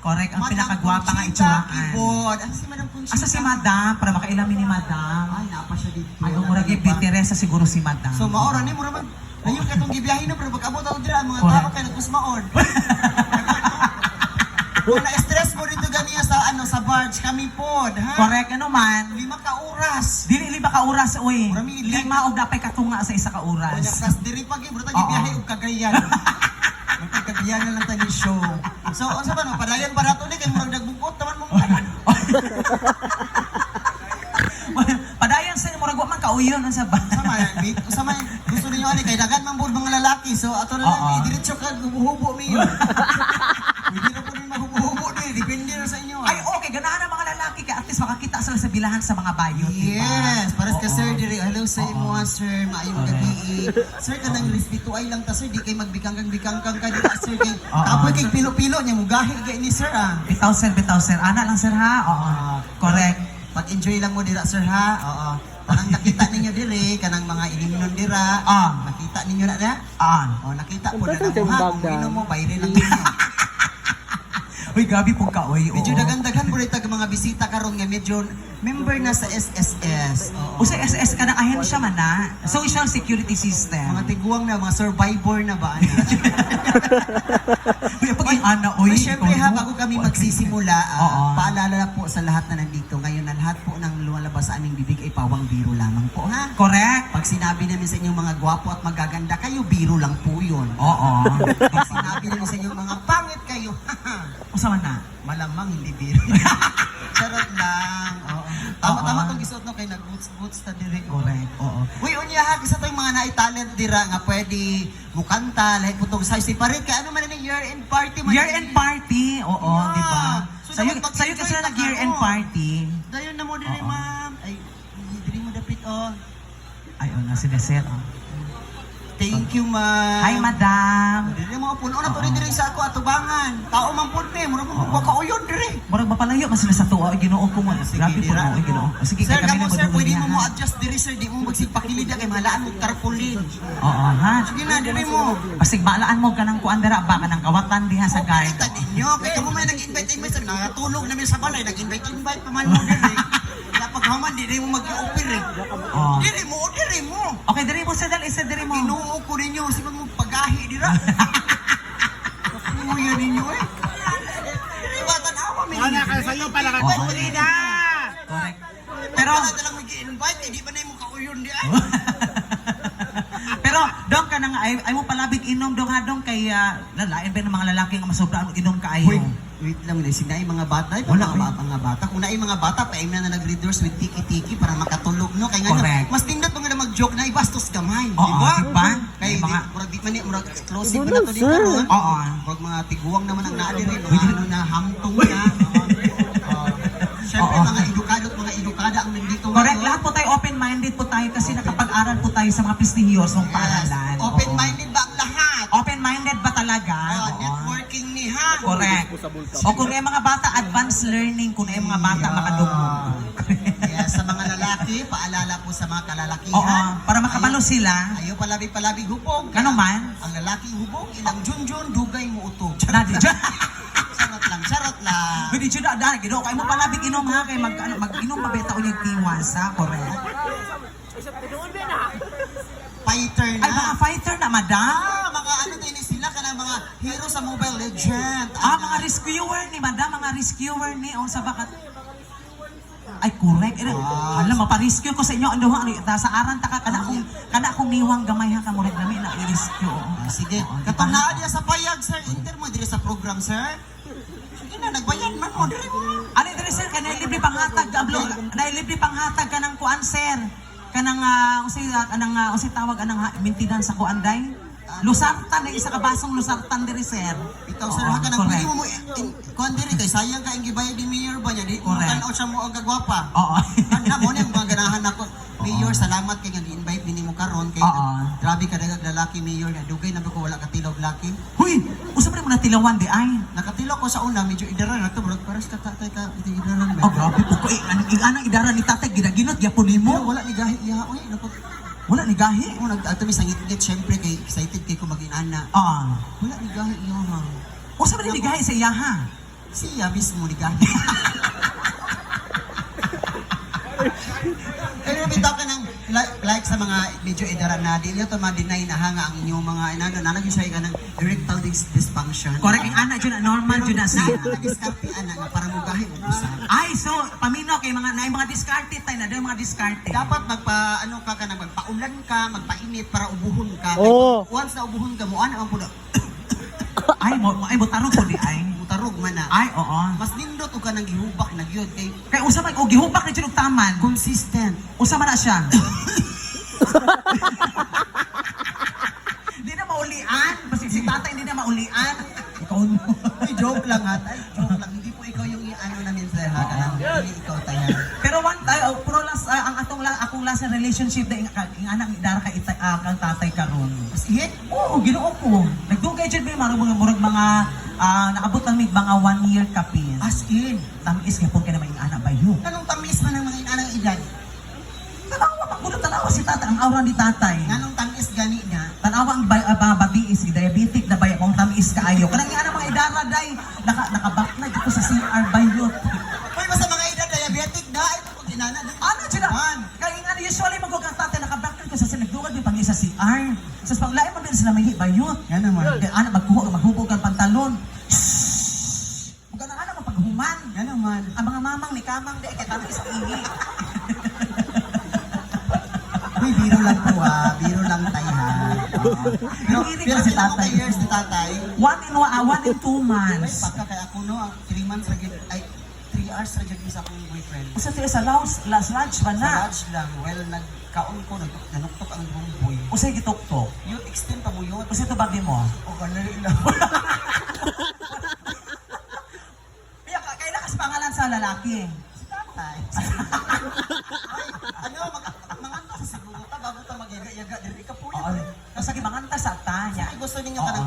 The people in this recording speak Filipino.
Correct, ang pinakagwapa nga itsuraan. Asa si Madam Conchita? Asa si Madam, para makailamin ni Madam. Ay, napa siya dito. Ay, umurag yung Teresa siguro si Madam. So, maora ni, mura man. Ayun ka itong gibiyahin na, pero pag-abot ako dira, mga Correct. tao kayo nagkusmaon. Wala stress mo dito ganiya sa barge, kami pod, ha? Correct, ano man. 5 ka oras. Dili ba ka oras, uy? Marami, Lima o dapay katunga sa isa ka Kanya oras. kas diri pag bro ta gibiyahe og Cagayan. Magkagayan na lang tayo ni show. So, unsa ba no? Padayon para to ni kay murag nagbungkot taman mo. Padayon sa murag wa man kauyon ang sa ba. Sama gusto niyo ani kay dagan man bud mga lalaki. So ato na lang diretso ka gubuhubo mi yun. Hindi na po rin mahubo ni, depende na sa inyo. Ay, okay, ganahan ang mga lalaki kay at least makakita sila sa bilahan sa mga bayot, Yes, pares ka sir diri. Hello sa imo sir, maayong gabi. Sir kanang respeto ay lang ta sir, di kay magbikangkang ka dira sir kay kapoy kay pilo-pilo nya mugahi kay ni sir ah. Bitaw sir. Ana lang sir ha. Oo. Correct. Pag-enjoy lang mo dira sir ha. Oo. Kanang nakita ninyo diri, kanang mga inimnon dira. Nakita ninyo na na? Oh, nakita po na mo ha. Kung inom mo, bayre lang ninyo. Uy, gabi po ka, uy. Medyo daghan po rin mga bisita karon nga medyo member na sa SSS. O sa SS ka ng ahensya man na. Social Security System. Mga tiguang na, mga survivor na ba? Ana? Uy, pag ana, uy. Siyempre ha, bago kami magsisimula, paalala na po sa lahat na nandito. Ngayon na lahat po ng lumalabas sa aming bibig ay pawang biro lamang po ha. Correct. Pag sinabi namin sa inyong mga gwapo at magaganda kayo, biro lang po yun. Oo. Pag sinabi namin sa inyong mga pangit kayo, Usama na. malamang hindi biro. Charot lang. Oo. Tama-tama itong isuot no kay nag-boots ta direct. Correct. Oo. Uy, unya ha, isa tayong mga nai-talent dira nga pwede mukanta, lahat po itong size. Parit ka, ano man yung year-end party? Year-end party. Oo, Yeah. di ba? So, Sa'yo dapat kasi mag-enjoy na ka nag-year-end karon. party. Dayon na mo diri, ma'am. Ay, diri mo dapit, oh. Ay, na sineset. Thank you, ma'am. Hi, madam. Diri mo puno na to diri sa ako atubangan. Tao man pud ni, mura mo kauyon diri. Murag mapalayo mas sila sa tuwa. Ginoo ko mo. Grabe po dira. mo. Ginoo. Sige, Sir, kami kamo na sir, pwede mo madungan mo yan, ha? adjust diri sir, di mo magsipakilid kay malaan mo tarpaulin. Oo, ha? Sige na, diri mo. Pasig maalaan mo ka ng kuandara ba ka ng kawatan diha sa guard. Kita ninyo, kay kamo may nag-invite sa natulog namin sa balay, nag-invite pa man mo diri. Kaya paghaman diri mo mag-offer eh. Oo. Diri mo. Okay, diri mo sa dal isa diri mo. Inuo ko ninyo, sige mo pagahi dira. Kuya ninyo eh. Diri ba tanawa mi. Wala ka sa'yo pala ka Oo. kulida! Correct. Pero Pero wala lang mag-invite, di ba na mo kauyon di ay. pero dong ka nang ay mo palabig inom dong ha dong kay lalain ba ng mga lalaki nga masobraan og inom kaayo. Wait lang, sinay mga bata, Wala, mga bata. Kung naay mga bata, paim na nag-readers with tiki-tiki para makatulog, no? Kaya nga, Correct. mas tindot mga mag-joke na ibastos gamay, di Oo, ba? di ba? Kaya May mga murag di man ni, murag exclusive na to dito, no? Oo. Murag mga tiguang naman ang naali rin, mga ano na hamtong na. Siyempre, Oo. mga edukada ang nandito. Correct, ngayon. lahat po tayo open-minded po tayo kasi nakapag-aral po tayo sa mga prestihiyosong paaralan. Oo. Open-minded ba ang lahat? Open-minded ba talaga? Oo. Networking ni ha? Correct. O kung yung mga bata, advanced learning. Kung yung mga bata, makadugmong. Yes, sa mga lalaki, paalala po sa mga kalalakihan. Oo, para makabalo sila. Ayaw palabig hubog. Kano man? Ang lalaking hubog, ilang junjun, dugay mo utog. Nadi, dyan. Charot lang. Hindi dyan na, gino. Kaya mo palabig inom ha, kaya mag-inom mabeta ulit kiwasa. Correct. Fighter na. Ay, mga fighter na, madam. Mga ano din sila, kanang mga hero sa Mobile Legend. Mga rescuer ni madam, mga rescuer ni, o sa bakat. Ay, correct. Alam, maparescue ko sa inyo. Ano ha, sa aran ta ka, kana akong niwang gamay ha, kamulit namin na i-rescue. Sige, Oo, katong diba? naa diya sa payag, sir. Inter mo dire sa program, sir. Sige na, nagbayan man mo. Dire mo. Ano yung sir, ka nailibre panghatag, nailibre panghatag ka ng kuan, sir. Kanang, usay tawag, anang maintenance sa kuan, day? Lusartan, isa ka basong lusartan diri, sir. Ikaw, sir, Oo, ha ka nang correct. pwede mo kuhan dire, kay sayang ka ang gibayad ni Mayor ba niya? Di, Correct. tanaw siya mo ang gagwapa. Oo. Na mo na yung mga ganahan ako. Mayor, salamat kay nga gi-invite din mo karon kay Oo. grabe ka dagag lalaki Mayor na dugay na ba ko wala katilog laki. Huy, usap rin mo na tilawan, di ay. Nakatilog ko sa una medyo idaran na to bro. Paras ka tatay ka idaran ba? Oh, grabe po ko. Anong idara ni tatay, ginaginot, yapon mo. Wala ni gahi iya oy napag Wala ni gahi. mo nagadto mi sangit-ngit syempre kay excited kay ko maging ana. Ah. Wala ni gahi iya ma. Usap rin ni gahi sa iya, ha? Siya mismo ni Gahi. Pero bitaw ka ng like sa mga medyo edaran na di niyo to ma-deny na hanga ang inyong mga nanag yung siya ka ng erectile dysfunction. Correct, ang anak dyan, normal dyan na siya. Nag-discarte ana nga para mo gahi mo usap. Ay, so, paminaw kay mga discarded tayo na doon mga discarded. Dapat magpaulan ka, magpainit para ubuhon ka. Oo. Once na ubuhon ka mo, ano ang puno? Ay, butarog ko di ay. Butarog man na. Ay, oo. Mas nindot o ka nang gihubak na gyud kay Kaya usa man, o gihubak na dyan og taman. consistent. Usa man na siya. Hindi na maulian. Basta si tatay hindi na maulian. Ikaw mo. Ay, joke lang ha. Ay, joke lang. Hindi po ikaw yung ano namin sa ha. Hindi ikaw tayo. Pero one time, pero last, ang akong last na relationship na yung anak ni Dara kang tatay karon. Mas ihit. Oo, ginoo ko. Nagdugay dyan ba yung murag mga naabot lang may mga 1 year kapin. As in. Tamis nga po ka naman yung anak ba yun? Anong tamis man ng mga inanang edad? Tanawa, magulo tanawa si tatay, ang aura ni tatay. Anong tamis gani niya? Tanawa ang batiis, si diabetic na ba kung tamis kaayo. Kanang nga mga idara day, nakabaknag ko sa CR bayot. Uy, basta mga edad diabetic na. Ito po ginana. Ano sila? Kaya nga usually maghugang tatay, nakabaknag ko sa sinagdugad may pangi sa CR. Sa paglain mo din sila may bayot. Yan naman. Kaya anak, maghubog ang pantalon. Huwag na anak, mapaghuman. Yan naman. Ang mga mamang ni Kamang, di, kaya tamis ang ihi. Uy, biro lang po ha. Biro lang tayo ha. Pero, Hindi pero kasi ilang tatay. years ni tatay? 1 and 2 Ay, months. pagka kaya ako no, 3 months lagi, ay, 3 hours lagi sa akong boyfriend. Usa sila sa last lunch ba Sa na? lodge lang, well, nagkaon ko, nanuktok ang bumboy. Usay gitok-tok. Yung extend pa mo yun. Usay to bagay mo. O, ganun lang. Kailan kasi pangalan sa lalaki? Tatay. Ay, ano, mga sa siguro ta, bago ta mag-yaga-yaga, dili ka po Oo. yun. Kasi gimanganta sa tanya. Ay, gusto ninyo ka ng Oo.